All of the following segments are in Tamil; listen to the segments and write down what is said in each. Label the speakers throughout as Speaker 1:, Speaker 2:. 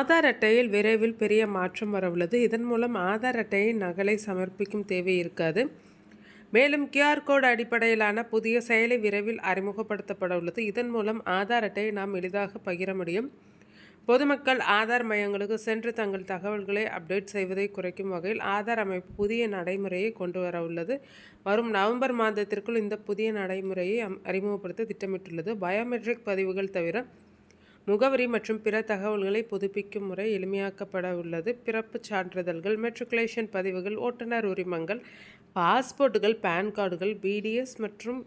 Speaker 1: ஆதார் அட்டையில் விரைவில் பெரிய மாற்றம் வரவுள்ளது. இதன் மூலம் ஆதார் அட்டையின் நகலை சமர்ப்பிக்கும் தேவை இருக்காது. மேலும் கியூஆர் கோட் அடிப்படையிலான புதிய செயலி விரைவில் அறிமுகப்படுத்தப்பட உள்ளது. இதன் மூலம் ஆதார் அட்டையை நாம் எளிதாக பகிர முடியும். பொதுமக்கள் ஆதார் மையங்களுக்கு சென்று தங்கள் தகவல்களை அப்டேட் செய்வதை குறைக்கும் வகையில் ஆதார் அமைப்பு புதிய நடைமுறையை கொண்டு வர உள்ளது. வரும் நவம்பர் மாதத்திற்குள் இந்த புதிய நடைமுறையை அறிமுகப்படுத்த திட்டமிட்டுள்ளது. பயோமெட்ரிக் பதிவுகள் தவிர முகவரி மற்றும் பிற தகவல்களை புதுப்பிக்கும் முறை எளிமையாக்கப்பட உள்ளது. பிறப்புச் சான்றிதழ்கள், மெட்ரிகுலேஷன் பதிவுகள், ஓட்டுநர் உரிமங்கள், பாஸ்போர்ட்டுகள், பான் கார்டுகள், பிடிஎஸ் மற்றும்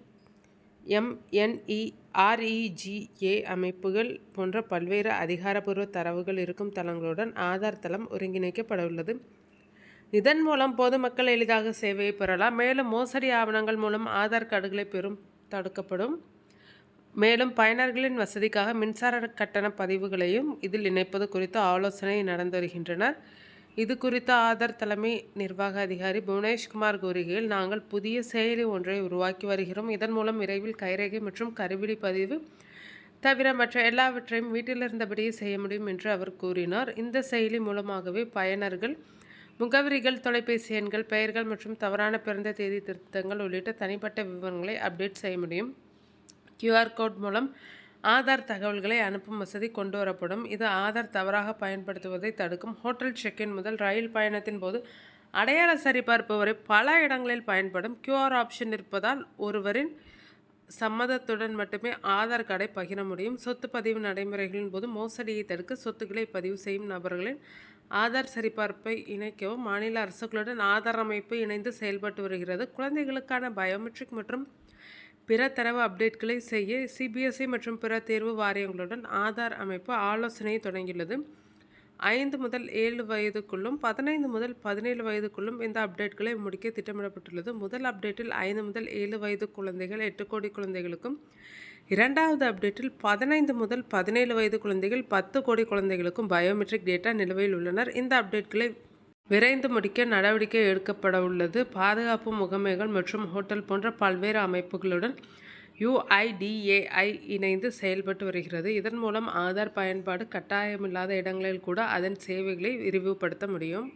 Speaker 1: எம்என்இஆர்இஜிஏ அமைப்புகள் போன்ற பல்வேறு அதிகாரப்பூர்வ தரவுகள் இருக்கும் தளங்களுடன் ஆதார் தளம் ஒருங்கிணைக்கப்பட உள்ளது. இதன் மூலம் பொதுமக்கள் எளிதாக சேவையை பெறலாம். மேலும் மோசடி ஆவணங்கள் மூலம் ஆதார் கார்டுகளை பெறும் தடுக்கப்படும். மேலும் பயனர்களின் வசதிக்காக மின்சார கட்டண பதிவுகளையும் இதில் இணைப்பது குறித்து ஆலோசனை நடந்து வருகின்றனர். இது குறித்து ஆதார் தலைமை நிர்வாக அதிகாரி புவனேஷ்குமார் கூறுகையில், நாங்கள் புதிய செயலி ஒன்றை உருவாக்கி வருகிறோம். இதன் மூலம் விரைவில் கைரேகை மற்றும் கருவிழி பதிவு தவிர மற்ற எல்லாவற்றையும் வீட்டிலிருந்தபடியே செய்ய முடியும் என்று அவர் கூறினார். இந்த செயலி மூலமாகவே பயனர்கள் முகவரிகள், தொலைபேசி எண்கள், பெயர்கள் மற்றும் தவறான பிறந்த தேதி திருத்தங்கள் உள்ளிட்ட தனிப்பட்ட விவரங்களை அப்டேட் செய்ய முடியும். கியூஆர் கோட் மூலம் ஆதார் தகவல்களை அனுப்பும் வசதி கொண்டு வரப்படும். இது ஆதார் தவறாக பயன்படுத்துவதை தடுக்கும். ஹோட்டல் செக்இன் முதல் ரயில் பயணத்தின் போது அடையாள சரிபார்ப்பு வரை பல இடங்களில் பயன்படும். கியூஆர் ஆப்ஷன் இருப்பதால் ஒருவரின் சம்மதத்துடன் மட்டுமே ஆதார் கார்டை பகிர முடியும். சொத்து பதிவு நடைமுறைகளின் போது மோசடியை தடுக்க சொத்துக்களை பதிவு செய்யும் நபர்களின் ஆதார் சரிபார்ப்பை இணைக்கவும் மாநில அரசுகளுடன் ஆதார் அமைப்பு இணைந்து செயல்பட்டு வருகிறது. குழந்தைகளுக்கான பயோமெட்ரிக் மற்றும் பிற தரவு அப்டேட்களை செய்ய சிபிஎஸ்இ மற்றும் பிற தேர்வு வாரியங்களுடன் ஆதார் அமைப்பு ஆலோசனையை தொடங்கியுள்ளது. 5 முதல் 7 வயதுக்குள்ளும் 15 முதல் 17 வயதுக்குள்ளும் இந்த அப்டேட்களை முடிக்க திட்டமிடப்பட்டுள்ளது. முதல் அப்டேட்டில் 5 முதல் 7 வயது குழந்தைகள் 8 கோடி குழந்தைகளுக்கும், இரண்டாவது அப்டேட்டில் 15 முதல் 17 வயது குழந்தைகள் 10 கோடி குழந்தைகளுக்கும் பயோமெட்ரிக் டேட்டா நிலுவையில் உள்ளனர். இந்த அப்டேட்களை விரைந்து முடிக்க நடவடிக்கை எடுக்கப்பட உள்ளது. பாதுகாப்பு முகமைகள் மற்றும் ஹோட்டல் போன்ற பல்வேறு அமைப்புகளுடன் யுஐடிஏஐ இணைந்து செயல்பட்டு வருகிறது. இதன் மூலம் ஆதார் பயன்பாடு கட்டாயமில்லாத இடங்களில் கூட அதன் சேவைகளை விரிவுபடுத்த முடியும்.